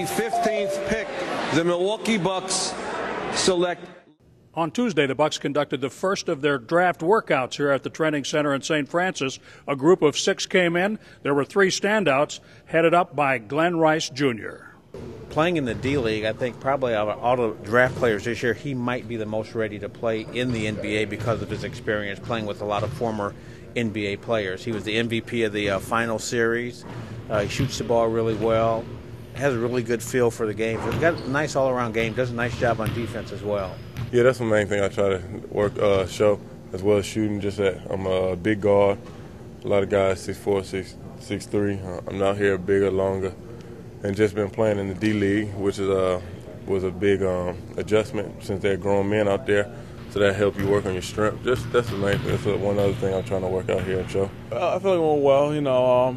the 15th pick, the Milwaukee Bucks select. On Tuesday, the Bucks conducted the first of their draft workouts here at the Training Center in St. Francis. A group of 6 came in. There were 3 standouts, headed up by Glen Rice Jr. Playing in the D-League, I think probably out of all the draft players this year, he might be the most ready to play in the NBA because of his experience playing with a lot of former NBA players. He was the MVP of the final series. He shoots the ball really well, has a really good feel for the game. He's got a nice all-around game, does a nice job on defense as well. Yeah, that's the main thing I try to work, show, as well as shooting. Just that I'm a big guard. A lot of guys 6'4", 6'3". I'm out here bigger, longer, and just been playing in the D-League, which is was a big adjustment since they're grown men out there. So that helps you work on your strength. That's the main thing. That's one other thing I'm trying to work out here and show. I feel like it went well. You know,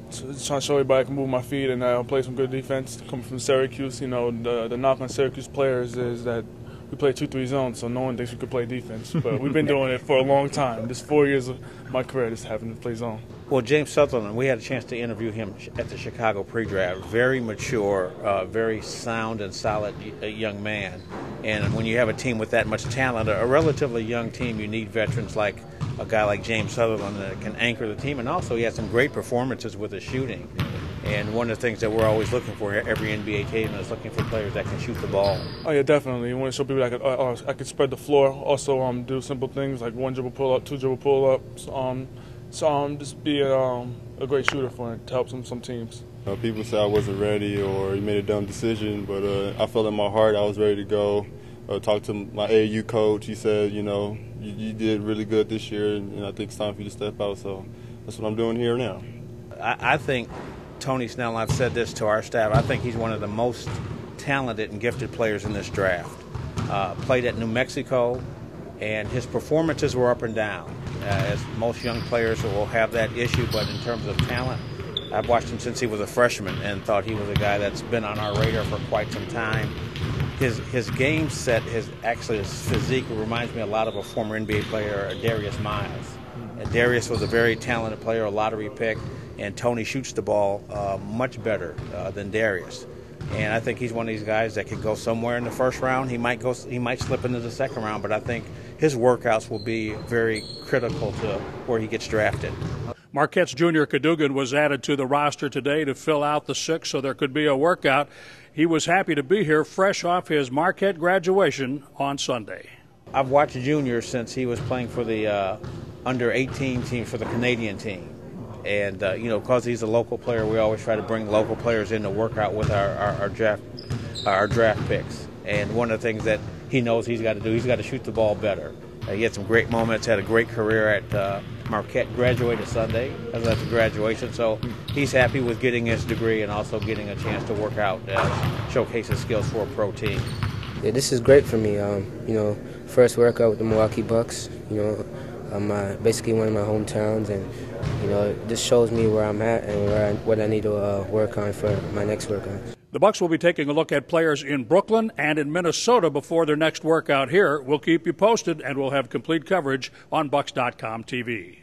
just trying to show everybody I can move my feet and play some good defense. Coming from Syracuse, you know, the knock on Syracuse players is that we play 2-3 zones, so no one thinks we could play defense. But we've been doing it for a long time. This 4 years of my career, just having to play zone. Well, James Southerland, we had a chance to interview him at the Chicago pre-draft. Very mature, very sound and solid young man. And when you have a team with that much talent, a relatively young team, you need veterans like a guy like James Southerland that can anchor the team. And also he has some great performances with his shooting. And one of the things that we're always looking for, every NBA team is looking for players that can shoot the ball. Oh yeah, definitely. You want to show people that I could spread the floor. Also, do simple things like 1 dribble pull up, 2 dribble pull ups. Just be a great shooter for it to help some teams. People say I wasn't ready or you made a dumb decision, but I felt in my heart I was ready to go. Talked to my AAU coach. He said, you know, you did really good this year, and I think it's time for you to step out. So that's what I'm doing here now. I think Tony Snell, and I've said this to our staff, I think he's one of the most talented and gifted players in this draft. Played at New Mexico, and his performances were up and down. As most young players will have that issue, but in terms of talent, I've watched him since he was a freshman and thought he was a guy that's been on our radar for quite some time. His game set, his physique reminds me a lot of a former NBA player, Darius Miles. And Darius was a very talented player, a lottery pick, and Tony shoots the ball much better than Darius. And I think he's one of these guys that could go somewhere in the first round. He might slip into the second round, but I think his workouts will be very critical to where he gets drafted. Marquette's Junior Cadogan was added to the roster today to fill out the 6, so there could be a workout. He was happy to be here fresh off his Marquette graduation on Sunday. I've watched Junior since he was playing for the under-18 team for the Canadian team. And, you know, because he's a local player, we always try to bring local players in to work out with our draft picks. And one of the things that he knows he's got to do, he's got to shoot the ball better. He had some great moments, had a great career at Marquette, graduated Sunday as that's a graduation. So he's happy with getting his degree and also getting a chance to work out, showcase his skills for a pro team. Yeah, this is great for me. You know, first workout with the Milwaukee Bucks. You know, basically one of my hometowns, and you know, this shows me where I'm at and what I need to work on for my next workout. The Bucks will be taking a look at players in Brooklyn and in Minnesota before their next workout here. We'll keep you posted, and we'll have complete coverage on Bucks.com TV.